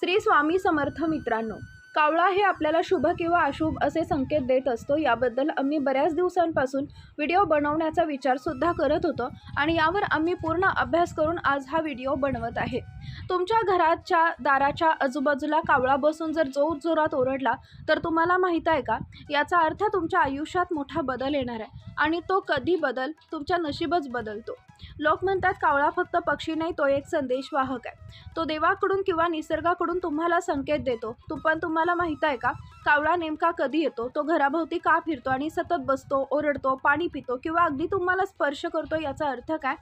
श्री स्वामी समर्थ मित्रांनो, कावळा हे आपल्याला शुभ किंवा अशुभ असे संकेत देत असतो। याबद्दल आम्ही बऱ्याच दिवसांपासून व्हिडिओ बनवण्याचा विचारसुद्धा करत होतो आणि यावर आम्ही पूर्ण अभ्यास करून आज हा व्हिडिओ बनवत आहे। तुमच्या घराच्या दाराच्या आजूबाजूला कावळा बसून जर जोरजोरात ओरडला तर तुम्हाला माहीत आहे का, याचा अर्थ तुमच्या आयुष्यात मोठा बदल येणार आहे आणि तो कधी बदल तुमच्या नशीबच बदलतो। लोक म्हणतात कावळा फक्त पक्षी नाही, तो एक संदेशवाहक आहे। तो देवाकडून किंवा निसर्गाकडून तुम्हाला संकेत देतो। पण तुम्हाला माहीत आहे का, कावळा नेमका कधी येतो, तो घराभोवती का फिरतो आणि सतत बसतो, ओरडतो, पाणी पितो किंवा अगदी तुम्हाला स्पर्श करतो, याचा अर्थ काय?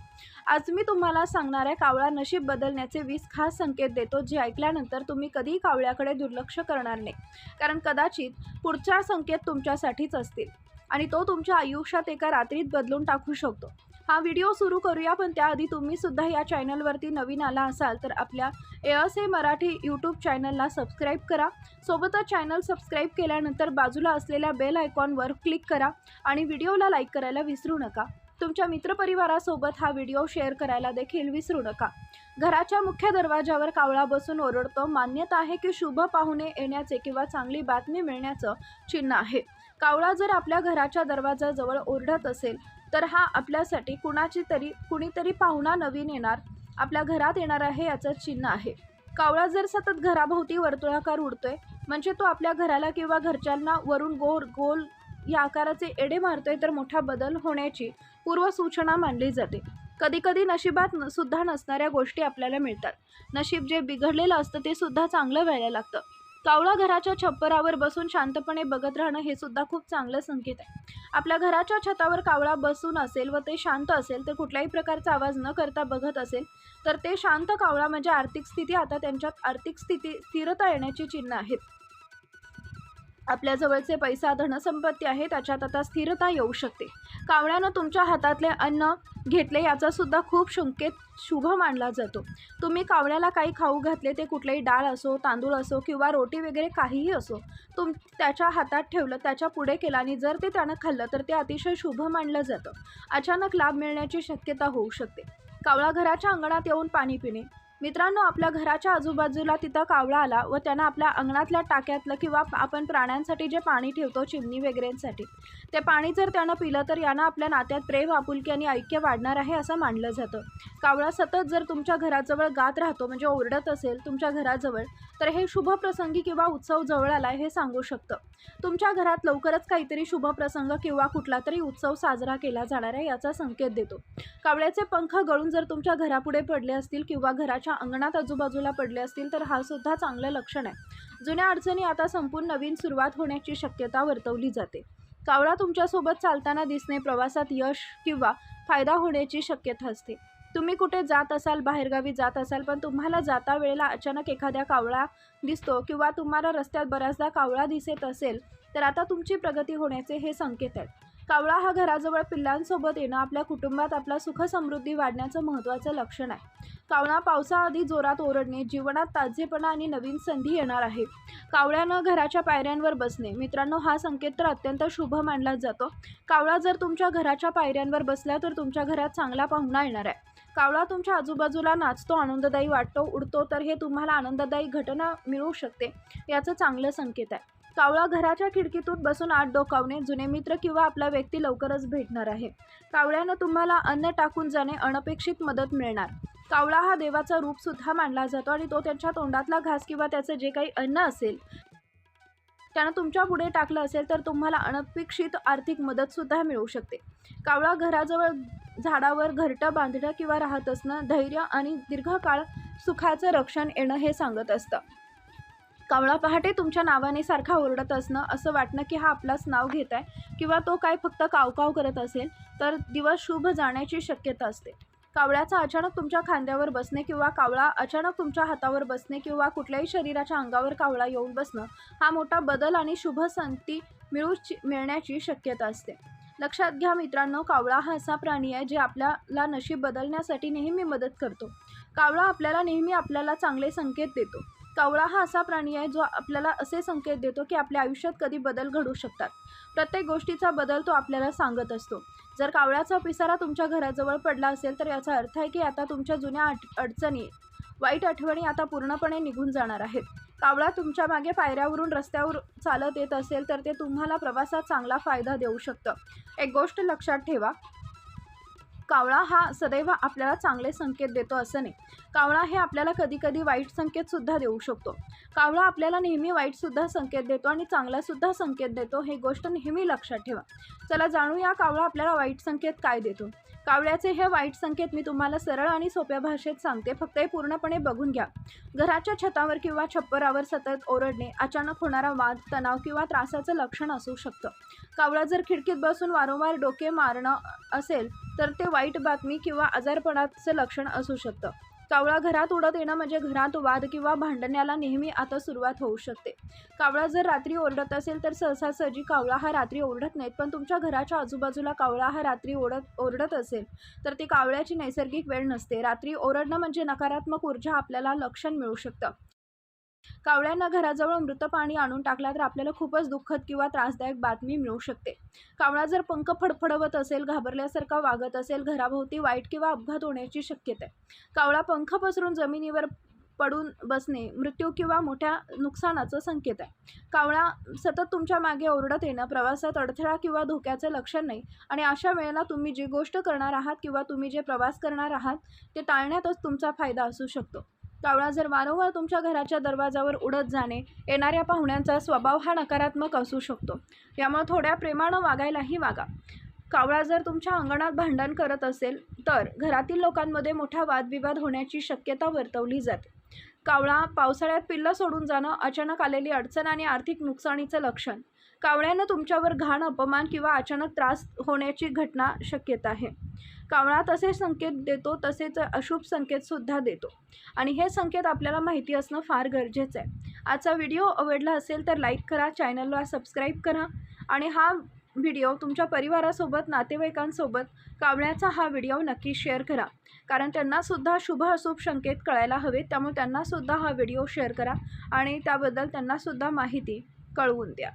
आज मी तुम्हाला सांगणार आहे, कावळा नशीब बदलण्याचे 20 खास संकेत देतो, जे ऐकल्यानंतर तुम्ही कधीही कावळ्याकडे दुर्लक्ष करणार नाही, कारण कदाचित पुढचा संकेत तुमच्यासाठीच असतील आणि तो तुमच्या आयुष्यात एका रात्रीत बदलून टाकू शकतो। हा व्हिडिओ सुरू करूया, पण त्याआधी तुम्ही सुद्धा या चॅनलवरती नवीन आला असाल तर आपल्या ASA मराठी यूट्यूब चॅनलला सबस्क्राईब करा। सोबतच चॅनल सबस्क्राईब केल्यानंतर बाजूला असलेल्या बेल आयकॉनवर क्लिक करा आणि व्हिडिओला लाईक करायला विसरू नका। तुमच्या मित्रपरिवारासोबत हा व्हिडिओ शेअर करायला देखील विसरू नका। घराच्या मुख्य दरवाजावर कावळा बसून ओरडतो। मान्यता आहे की शुभ पाहुणे येण्याचे किंवा चांगली बातमी मिळण्याचं चिन्ह आहे। कावळा जर आपल्या घराच्या दरवाजाजवळ ओरडत असेल तर हा आपल्यासाठी कुणीतरी पाहुणा नवीन येणार आपल्या घरात येणार आहे याचं चिन्ह आहे। कावळा जर सतत घराभोवती वर्तुळाकार उडतोय म्हणजे तो आपल्या घराला किंवा घरच्यांना वरून गोल या आकाराचे एडे मारतोय, तर मोठा बदल होण्याची पूर्वसूचना मानली जाते। कधीकधी नशिबात सुद्धा नसणाऱ्या गोष्टी आपल्याला मिळतात। नशीब जे बिघडलेलं असतं ते सुद्धा चांगलं व्हायला लागतं। कावळा घराच्या छप्परावर बसून शांतपणे बघत राहणं हे सुद्धा खूप चांगलं संकेत आहे। आपल्या घराच्या छतावर कावळा बसून असेल व ते शांत असेल, तर कुठल्याही प्रकारचा आवाज न करता बघत असेल, तर ते शांत कावळा म्हणजे आर्थिक स्थिती, आता त्यांच्यात आर्थिक स्थिरता येण्याची चिन्ह आहेत। आपल्या जवळचे पैसा धनसंपत्ती आहे त्याच्यात आता स्थिरता येऊ शकते। कावळ्यानं तुमच्या हातातले अन्न घेतले याचा सुद्धा खूप संकेत शुभ मानला जातो। तुम्ही कावळ्याला काही खाऊ घातले, ते कुठलेही डाळ असो, तांदूळ असो किंवा रोटी वगैरे काहीही असो, त्याच्या हातात ठेवलं, त्याच्या पुढे केलं आणि जर ते त्यानं खाल्लं तर ते अतिशय शुभ मानलं जातं। अचानक लाभ मिळण्याची शक्यता होऊ शकते। कावळा घराच्या अंगणात येऊन पाणी पिणे। मित्रांनो, आपल्या घराच्या आजूबाजूला तिथं कावळा आला व त्यानं आपल्या अंगणातल्या टाक्यातलं किंवा आपण प्राण्यांसाठी जे पाणी ठेवतो चिमणी वगैरेंसाठी, ते पाणी जर त्यानं पिलं तर यानं आपल्या नात्यात प्रेम, आपुलकी आणि ऐक्य वाढणार आहे असं मानलं जातं। कावळा सतत जर तुमच्या घराजवळ गात राहतो म्हणजे ओरडत असेल तुमच्या घराजवळ, तर हे शुभ प्रसंगी किंवा उत्सव जवळ आलाय हे सांगू शकतं। तुमच्या घरात लवकरच काहीतरी शुभ प्रसंग किंवा कुठला तरी उत्सव साजरा केला जाणार आहे याचा संकेत देतो। कावळ्याचे पंख गळून जर तुमच्या घरापुढे पडले असतील किंवा घराच्या अंगणात आजूबाजूला पडले असतील तर हा सुद्धा चांगलं लक्षण आहे। जुन्या अडचणी आता संपून नवीन सुरुवात होण्याची शक्यता वर्तवली जाते। कावळा तुमच्यासोबत चालताना दिसणे, प्रवासात यश किंवा फायदा होण्याची शक्यता असते। तुम्ही कुठे जात असाल, बाहेरगावी जात असाल, पण तुम्हाला जाता वेळेला अचानक एखाद्या कावळा दिसतो किंवा तुम्हाला रस्त्यात बऱ्याचदा कावळा दिसत असेल, तर आता तुमची प्रगती होण्याचे हे संकेत आहेत। कावळा हा घराजवळ पिल्लांसोबत येणं आपल्या कुटुंबात आपला सुख समृद्धी वाढण्याचं महत्त्वाचं लक्षण आहे। कावळा पावसाआधी जोरात ओरडणे, जीवनात ताजेपणा आणि नवीन संधी येणार आहे। कावळ्यानं घराच्या पायऱ्यांवर बसणे। मित्रांनो, हा संकेत तर अत्यंत शुभ मानला जातो। कावळा जर तुमच्या घराच्या पायऱ्यांवर बसला तर तुमच्या घरात चांगला पाहुणा येणार आहे। कावळा तुमच्या आजूबाजूला नाचतो, आनंददायी वाटतो, उडतो, तर हे तुम्हाला आनंददायी घटना मिळू शकते याचं चांगलं संकेत आहे। कावळा घराच्या खिडकीतून बसून आत डोकावणे, जुने मित्र किंवा आपला व्यक्ती लवकरच भेटणार आहे। कावळ्यानं तुम्हाला अन्न टाकून जाणे, अनपेक्षित मदत मिळणार। कावळा हा देवाचा रूप सुद्धा मानला जातो आणि तो त्यांच्या तोंडातला घास किंवा त्याचं जे काही अन्न असेल त्यानं तुमच्या पुढे टाकलं असेल तर तुम्हाला अनपेक्षित आर्थिक मदत सुद्धा मिळू शकते। कावळा घराजवळ झाडावर घरटं बांधणं किंवा राहत असणं, धैर्य आणि दीर्घकाळ सुखाचं रक्षण येणं हे सांगत असतं। कावळा पहाटे तुमच्या नावाने सारखा ओरडत असणं, असं वाटणं की हा आपलाच नाव घेत आहे किंवा तो काय फक्त कावकाव करत असेल, तर दिवस शुभ जाण्याची शक्यता असते। कावळ्याचा अचानक तुमच्या खांद्यावर बसणे किंवा कावळा अचानक तुमच्या हातावर बसणे किंवा कुठल्याही शरीराच्या अंगावर कावळा येऊन बसणं, हा मोठा बदल आणि शुभ संधी मिळण्याची शक्यता असते। लक्षात घ्या मित्रांनो, कावळा हा असा प्राणी आहे जे आपल्याला नशीब बदलण्यासाठी नेहमी मदत करतो। कावळा आपल्याला नेहमी चांगले संकेत देतो। कावळा हा असा प्राणी आहे जो आपल्याला असे संकेत देतो की आपल्या आयुष्यात कधी बदल घडू शकतात। प्रत्येक गोष्टीचा बदल तो आपल्याला सांगत असतो। जर कावळ्याचा पिसारा तुमच्या घराजवळ पडला असेल तर याचा अर्थ आहे की आता तुमच्या जुन्या अडचणी वाईट आठवणी आता पूर्णपणे निघून जाणार आहेत. कावळा तुमच्या मागे पायऱ्यावरून रस्त्यावर चालत येत असेल तर ते तुम्हाला प्रवासात चांगला फायदा देऊ शकतं. एक गोष्ट लक्षात ठेवा, कावळा हा सदैव आपल्याला चांगले संकेत देतो असं नाही. कावळा हे आपल्याला कधीकधी वाईट संकेतसुद्धा देऊ शकतो. कावळा आपल्याला नेहमी वाईटसुद्धा संकेत देतो आणि चांगलासुद्धा संकेत देतो, हे गोष्ट नेहमी लक्षात ठेवा. चला जाणूया कावळा आपल्याला वाईट संकेत काय देतो. कावळ्याचे हे वाईट संकेत मी तुम्हाला सरळ आणि सोप्या भाषेत सांगते, फक्त हे पूर्णपणे बघून घ्या. घराच्या छतावर किंवा छप्परावर सतत ओरडणे, अचानक होणारा वाद, तणाव किंवा त्रासाचं लक्षण असू शकतं. कावळा जर खिडकीत बसून वारंवार डोके मारणं असेल तर ते वाईट बातमी किंवा आजारपणाचं लक्षण असू शकतं. कावळा घरात उडत येणं म्हणजे घरात वाद किंवा भांडण्याला नेहमी आता सुरुवात होऊ शकते. कावळा जर रात्री ओरडत असेल तर सहजासहजी कावळा हा रात्री ओरडत नाहीत, पण तुमच्या घराच्या आजूबाजूला कावळा हा रात्री ओरडत असेल तर ती कावळ्याची नैसर्गिक वेळ नसते. रात्री ओरडणं म्हणजे नकारात्मक ऊर्जा आपल्याला लक्षण मिळू शकतं. कावळ्यांना घराजवळ मृत पाणी आणून टाकला तर आपल्याला खूपच दुःखद किंवा त्रासदायक बातमी मिळू शकते. कावळा जर पंख फडफडवत असेल, घाबरल्यासारखा वागत असेल, घराभोवती वाईट किंवा अपघात होण्याची शक्यता आहे. कावळा पंख पसरून जमिनीवर पडून बसणे, मृत्यू किंवा मोठ्या नुकसानाचं संकेत आहे. कावळा सतत तुमच्या मागे ओरडत येणं प्रवासात अडथळा किंवा धोक्याचं लक्षण नाही आणि अशा वेळेला तुम्ही जी गोष्ट करणार आहात किंवा तुम्ही जे प्रवास करणार आहात ते टाळण्यातच तुमचा फायदा असू शकतो. कावळा जर वारंवार तुमच्या घराच्या दरवाजावर उडत जाणे, येणाऱ्या पाहुण्यांचा स्वभाव हा नकारात्मक असू शकतो. यामुळे थोड्या प्रेमानं वागायलाही वागा. कावळा जर तुमच्या अंगणात भांडण करत असेल तर घरातील लोकांमध्ये मोठा वादविवाद होण्याची शक्यता वर्तवली जाते. कावळा पावसाळ्यात पिल्लं सोडून जाणं, अचानक आलेली अडचण आणि आर्थिक नुकसानीचं लक्षण. कावळ्यानं तुमच्यावर घाण, अपमान किंवा अचानक त्रास होण्याची घटना शक्यता आहे. कावळा तसे संकेत देतो तसेच अशुभ संकेतसुद्धा देतो आणि हे संकेत आपल्याला माहिती असणं फार गरजेचं आहे. आजचा व्हिडिओ आवडला असेल तर लाईक करा, चॅनलला सबस्क्राईब करा आणि हा व्हिडिओ तुमच्या परिवारासोबत, नातेवाईकांसोबत कावळ्याचा हा व्हिडिओ नक्की शेअर करा, कारण त्यांनासुद्धा शुभ अशुभ संकेत कळायला हवेत. त्यामुळे त्यांनासुद्धा हा व्हिडिओ शेअर करा आणि त्याबद्दल त्यांनासुद्धा माहिती कळवून द्या.